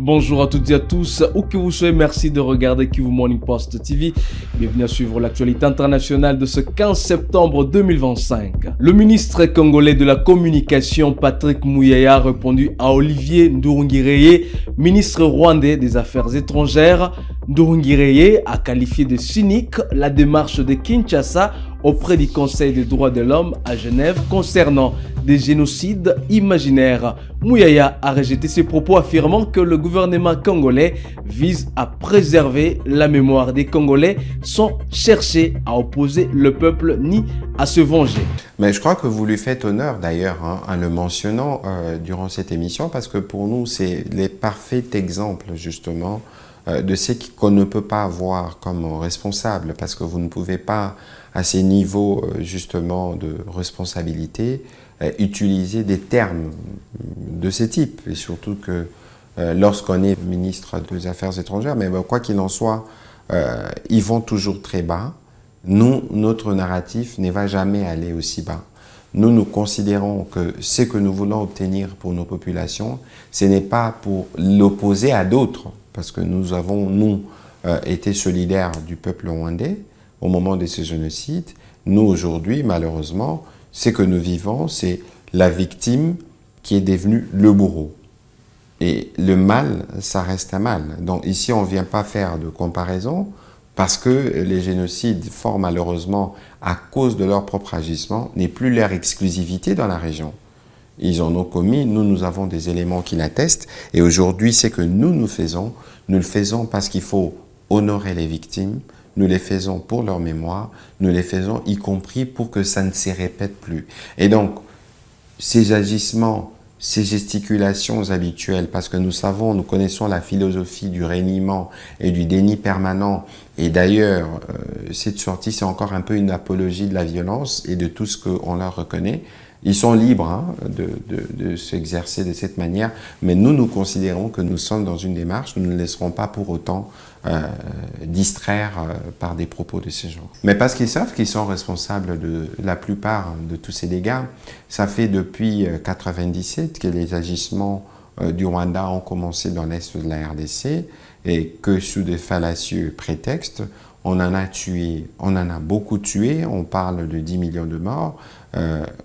Bonjour à toutes et à tous, où que vous soyez, merci de regarder Kivu Morning Post TV. Bienvenue à suivre l'actualité internationale de ce 15 septembre 2025. Le ministre congolais de la communication Patrick Muyaya a répondu à Olivier Nduhungirehe, ministre rwandais des Affaires étrangères. Nduhungirehe a qualifié de cynique la démarche de Kinshasa auprès du Conseil des droits de l'homme à Genève concernant des génocides imaginaires. Muyaya a rejeté ses propos affirmant que le gouvernement congolais vise à préserver la mémoire des Congolais sans chercher à opposer le peuple ni à se venger. Mais je crois que vous lui faites honneur d'ailleurs en le mentionnant durant cette émission parce que pour nous c'est les parfaits exemples justement de ce qu'on ne peut pas avoir comme responsable parce que vous ne pouvez pas à ces niveaux justement de responsabilité utiliser des termes de ce type et surtout que lorsqu'on est ministre des Affaires étrangères, mais quoi qu'il en soit, ils vont toujours très bas. Nous, notre narratif ne va jamais aller aussi bas. Nous considérons que ce que nous voulons obtenir pour nos populations, ce n'est pas pour l'opposer à d'autres, parce que nous avons, été solidaires du peuple rwandais au moment de ce génocide. Nous, aujourd'hui, malheureusement, ce que nous vivons, c'est la victime qui est devenue le bourreau. Et le mal, ça reste un mal. Donc ici, on ne vient pas faire de comparaison parce que les génocides, fort malheureusement, à cause de leur propre agissement, n'est plus leur exclusivité dans la région. Ils en ont commis, nous avons des éléments qui l'attestent. Et aujourd'hui, ce que nous le faisons parce qu'il faut honorer les victimes, nous les faisons pour leur mémoire, nous les faisons y compris pour que ça ne se répète plus. Et donc, ces agissements, ces gesticulations habituelles, parce que nous connaissons la philosophie du reniement et du déni permanent. Et d'ailleurs, cette sortie, c'est encore un peu une apologie de la violence et de tout ce qu'on leur reconnaît. Ils sont libres de s'exercer de cette manière, mais nous considérons que nous sommes dans une démarche, nous ne laisserons pas pour autant distraire par des propos de ce genre. Mais parce qu'ils savent qu'ils sont responsables de la plupart de tous ces dégâts, ça fait depuis 1997 que les agissements du Rwanda ont commencé dans l'est de la RDC et que sous des fallacieux prétextes, on en a beaucoup tué, on parle de 10 millions de morts.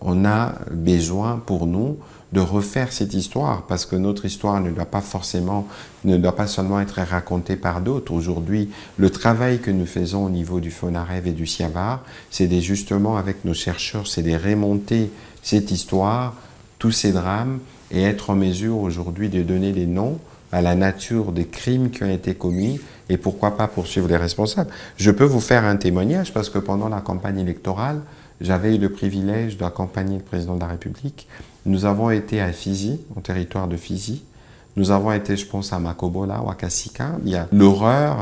On a besoin pour nous de refaire cette histoire parce que notre histoire ne doit pas seulement être racontée par d'autres. Aujourd'hui, le travail que nous faisons au niveau du FONAREV et du SIAVAR, c'est justement avec nos chercheurs, c'est de remonter cette histoire, tous ces drames et être en mesure aujourd'hui de donner des noms à la nature des crimes qui ont été commis et pourquoi pas poursuivre les responsables. Je peux vous faire un témoignage parce que pendant la campagne électorale, j'avais eu le privilège d'accompagner le président de la République. Nous avons été à Fizi, au territoire de Fizi. Nous avons été, je pense, à Makobola ou à Kasika. Il y a l'horreur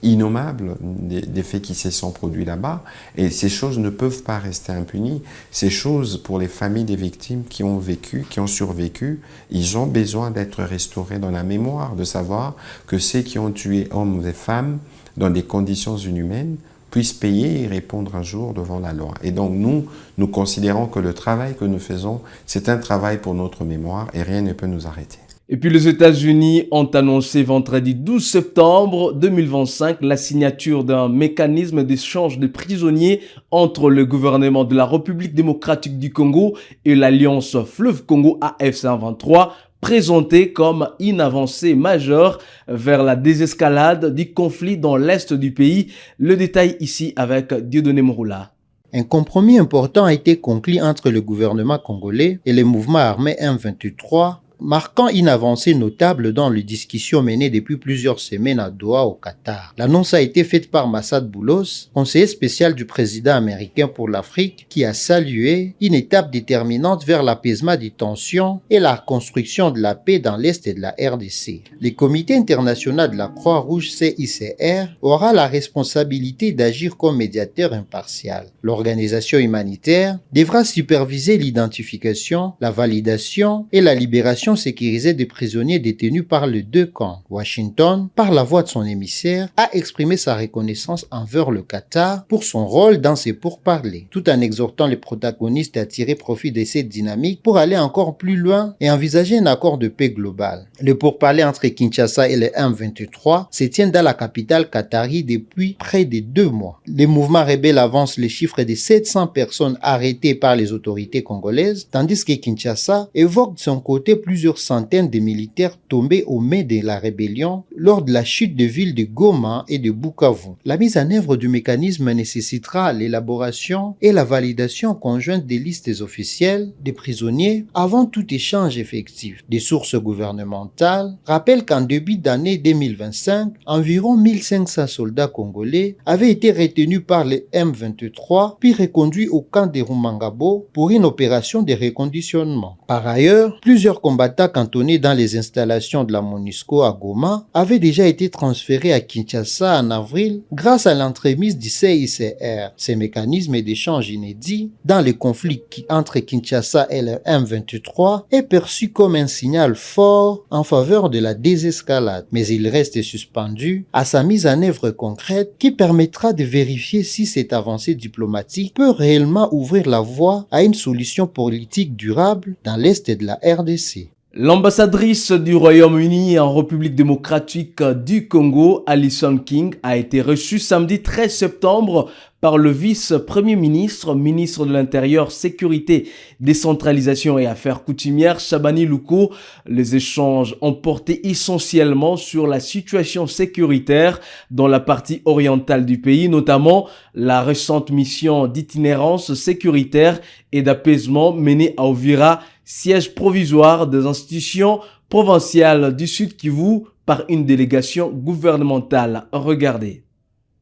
innommable des faits qui se sont produits là-bas. Et ces choses ne peuvent pas rester impunies. Ces choses, pour les familles des victimes qui ont vécu, qui ont survécu, ils ont besoin d'être restaurés dans la mémoire, de savoir que ceux qui ont tué hommes et femmes dans des conditions inhumaines puissent payer et répondre un jour devant la loi. Et donc nous considérons que le travail que nous faisons, c'est un travail pour notre mémoire et rien ne peut nous arrêter. Et puis les États-Unis ont annoncé vendredi 12 septembre 2025 la signature d'un mécanisme d'échange de prisonniers entre le gouvernement de la République démocratique du Congo et l'Alliance Fleuve Congo AFC-M23, présenté comme une avancée majeure vers la désescalade du conflit dans l'est du pays. Le détail ici avec Dieudonné Mouroula. Un compromis important a été conclu entre le gouvernement congolais et les mouvements armés M23, marquant une avancée notable dans les discussions menées depuis plusieurs semaines à Doha au Qatar. L'annonce a été faite par Massad Boulos, conseiller spécial du président américain pour l'Afrique, qui a salué une étape déterminante vers l'apaisement des tensions et la construction de la paix dans l'Est de la RDC. Le Comité international de la Croix-Rouge CICR aura la responsabilité d'agir comme médiateur impartial. L'organisation humanitaire devra superviser l'identification, la validation et la libération détention sécurisée des prisonniers détenus par les deux camps. Washington, par la voix de son émissaire, a exprimé sa reconnaissance envers le Qatar pour son rôle dans ces pourparlers, tout en exhortant les protagonistes à tirer profit de cette dynamique pour aller encore plus loin et envisager un accord de paix global. Les pourparlers entre Kinshasa et le M23 se tiennent dans la capitale qatari depuis près de 2 mois. Les mouvements rebelles avancent le chiffre de 700 personnes arrêtées par les autorités congolaises, tandis que Kinshasa évoque de son côté plusieurs centaines de militaires tombés au mai de la rébellion lors de la chute des villes de Goma et de Bukavu. La mise en œuvre du mécanisme nécessitera l'élaboration et la validation conjointe des listes officielles des prisonniers avant tout échange effectif. Des sources gouvernementales rappellent qu'en début d'année 2025, environ 1500 soldats congolais avaient été retenus par les M23 puis reconduits au camp de Rumangabo pour une opération de reconditionnement. Par ailleurs, plusieurs combattants cantonnés dans les installations de la MONUSCO à Goma avaient déjà été transférés à Kinshasa en avril grâce à l'entremise du CICR. Ces mécanismes d'échange inédits dans les conflits entre Kinshasa et le M23 est perçu comme un signal fort en faveur de la désescalade, mais il reste suspendu à sa mise en œuvre concrète qui permettra de vérifier si cette avancée diplomatique peut réellement ouvrir la voie à une solution politique durable dans l'est de la RDC. L'ambassadrice du Royaume-Uni en République démocratique du Congo, Alison King, a été reçue samedi 13 septembre par le vice-premier ministre, ministre de l'Intérieur, Sécurité, Décentralisation et Affaires coutumières, Chabani Louko. Les échanges ont porté essentiellement sur la situation sécuritaire dans la partie orientale du pays, notamment la récente mission d'itinérance sécuritaire et d'apaisement menée à Uvira, siège provisoire des institutions provinciales du Sud Kivu par une délégation gouvernementale. Regardez.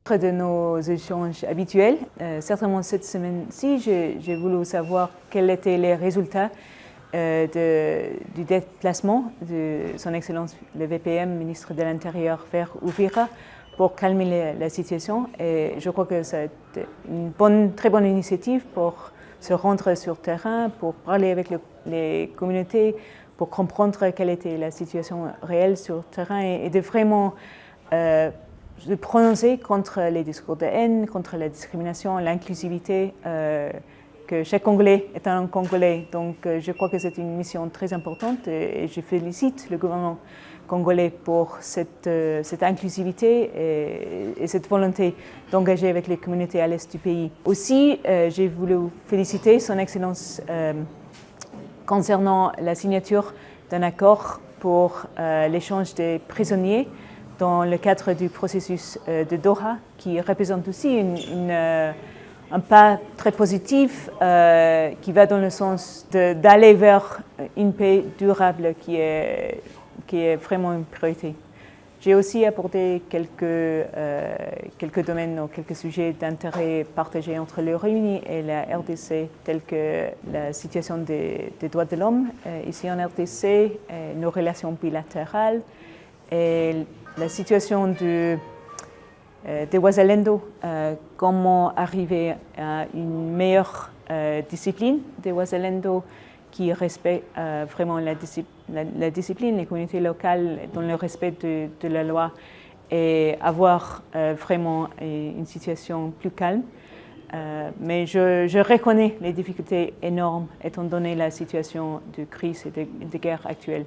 De nos échanges habituels, certainement cette semaine-ci, j'ai voulu savoir quels étaient les résultats du déplacement de son Excellence le VPM, ministre de l'Intérieur, vers Uvira pour calmer la situation. Et je crois que c'est une très bonne initiative pour se rendre sur terrain, pour parler avec les communautés, pour comprendre quelle était la situation réelle sur terrain et de vraiment de prononcer contre les discours de haine, contre la discrimination, l'inclusivité, que chaque Congolais est un Congolais. Donc je crois que c'est une mission très importante et je félicite le gouvernement congolais pour cette inclusivité et cette volonté d'engager avec les communautés à l'est du pays. Aussi, j'ai voulu féliciter son Excellence concernant la signature d'un accord pour l'échange des prisonniers dans le cadre du processus de Doha, qui représente aussi un pas très positif qui va dans le sens d'aller vers une paix durable qui est vraiment une priorité. J'ai aussi abordé quelques domaines ou quelques sujets d'intérêt partagés entre le Royaume-Uni et la RDC, tels que la situation des droits de l'homme ici en RDC, nos relations bilatérales et la situation de Wazalendo, comment arriver à une meilleure discipline de Wazalendo qui respecte vraiment la discipline, les communautés locales dans le respect de la loi et avoir vraiment une situation plus calme. Mais je reconnais les difficultés énormes étant donné la situation de crise et de guerre actuelle.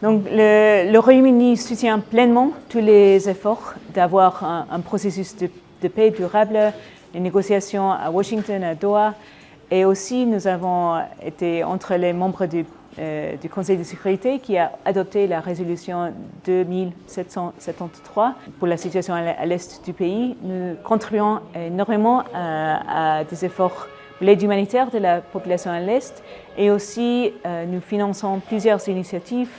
Donc le Royaume-Uni soutient pleinement tous les efforts d'avoir un processus de paix durable, les négociations à Washington, à Doha, et aussi nous avons été entre les membres du Conseil de sécurité qui a adopté la résolution 2773 pour la situation à l'est du pays. Nous contribuons énormément à des efforts pour l'aide humanitaire de la population à l'est et aussi nous finançons plusieurs initiatives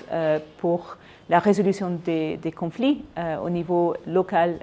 pour la résolution des conflits au niveau local.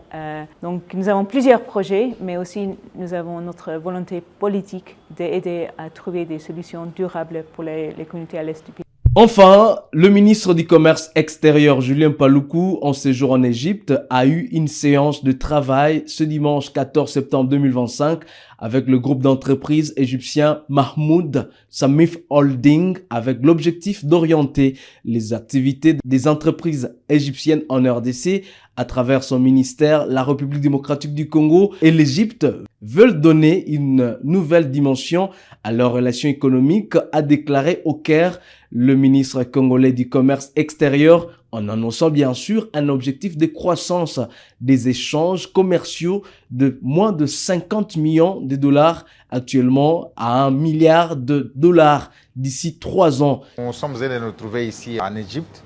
Donc nous avons plusieurs projets, mais aussi nous avons notre volonté politique d'aider à trouver des solutions durables pour les communautés à l'est du pays. Enfin, le ministre du Commerce extérieur Julien Paluku, en séjour en Égypte, a eu une séance de travail ce dimanche 14 septembre 2025 avec le groupe d'entreprises égyptien Mahmoud Samif Holding, avec l'objectif d'orienter les activités des entreprises égyptiennes en RDC à travers son ministère. La République démocratique du Congo et l'Égypte veulent donner une nouvelle dimension à leurs relations économiques, a déclaré au Caire le ministre congolais du commerce extérieur, en annonçant bien sûr un objectif de croissance des échanges commerciaux de moins de 50 millions de dollars actuellement à 1 milliard de dollars d'ici 3 ans. Nous sommes allés nous retrouver ici en Égypte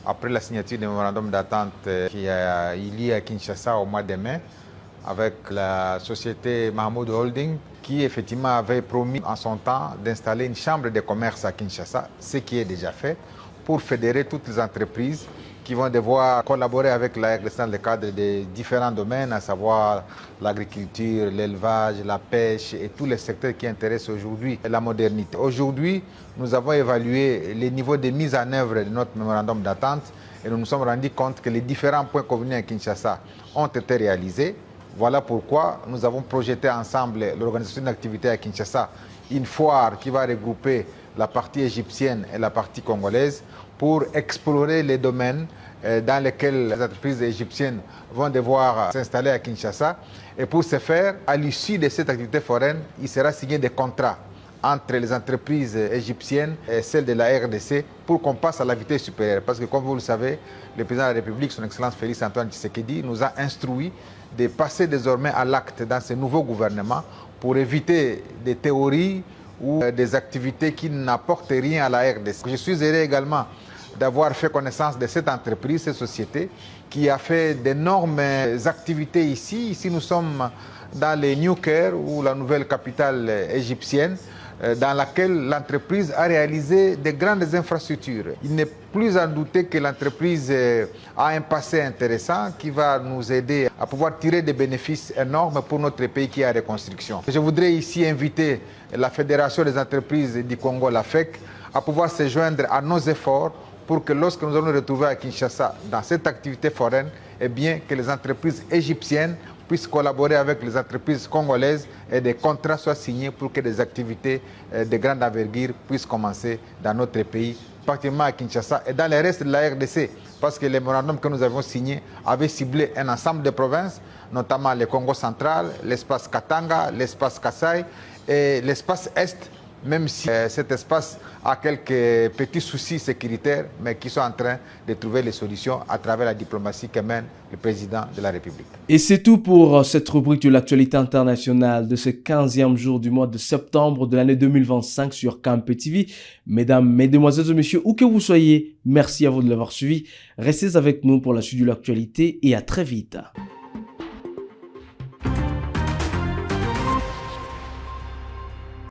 après la signature du mémorandum d'attente qui a eu lieu à Kinshasa au mois de mai avec la société Mahmoud Holding qui effectivement avait promis en son temps d'installer une chambre de commerce à Kinshasa, ce qui est déjà fait, pour fédérer toutes les entreprises qui vont devoir collaborer avec la RDC dans le cadre de différents domaines, à savoir l'agriculture, l'élevage, la pêche et tous les secteurs qui intéressent aujourd'hui la modernité. Aujourd'hui, nous avons évalué les niveaux de mise en œuvre de notre mémorandum d'attente et nous nous sommes rendus compte que les différents points convenus à Kinshasa ont été réalisés. Voilà pourquoi nous avons projeté ensemble l'organisation d'activités à Kinshasa, une foire qui va regrouper la partie égyptienne et la partie congolaise pour explorer les domaines dans lesquels les entreprises égyptiennes vont devoir s'installer à Kinshasa. Et pour ce faire, à l'issue de cette activité foraine, il sera signé des contrats entre les entreprises égyptiennes et celles de la RDC pour qu'on passe à la vitesse supérieure. Parce que comme vous le savez, le président de la République, son Excellence Félix Antoine Tshisekedi, nous a instruit de passer désormais à l'acte dans ce nouveau gouvernement pour éviter des théories ou des activités qui n'apportent rien à la RDC. Je suis heureux également d'avoir fait connaissance de cette entreprise, cette société, qui a fait d'énormes activités ici. Ici, nous sommes dans le New Caire, ou la nouvelle capitale égyptienne, dans laquelle l'entreprise a réalisé de grandes infrastructures. Il n'est plus à douter que l'entreprise a un passé intéressant qui va nous aider à pouvoir tirer des bénéfices énormes pour notre pays qui est en reconstruction. Je voudrais ici inviter la Fédération des entreprises du Congo, la FEC, à pouvoir se joindre à nos efforts pour que lorsque nous allons nous retrouver à Kinshasa dans cette activité foraine, eh bien que les entreprises égyptiennes puissent collaborer avec les entreprises congolaises et des contrats soient signés pour que des activités de grande envergure puissent commencer dans notre pays, particulièrement à Kinshasa et dans le reste de la RDC, parce que les mémorandums que nous avons signés avaient ciblé un ensemble de provinces, notamment le Congo central, l'espace Katanga, l'espace Kasaï et l'espace Est, même si cet espace a quelques petits soucis sécuritaires, mais qui sont en train de trouver les solutions à travers la diplomatie que mène le président de la République. Et c'est tout pour cette rubrique de l'actualité internationale de ce 15e jour du mois de septembre de l'année 2025 sur Campe TV. Mesdames, mesdemoiselles et messieurs, où que vous soyez, merci à vous de l'avoir suivi. Restez avec nous pour la suite de l'actualité et à très vite.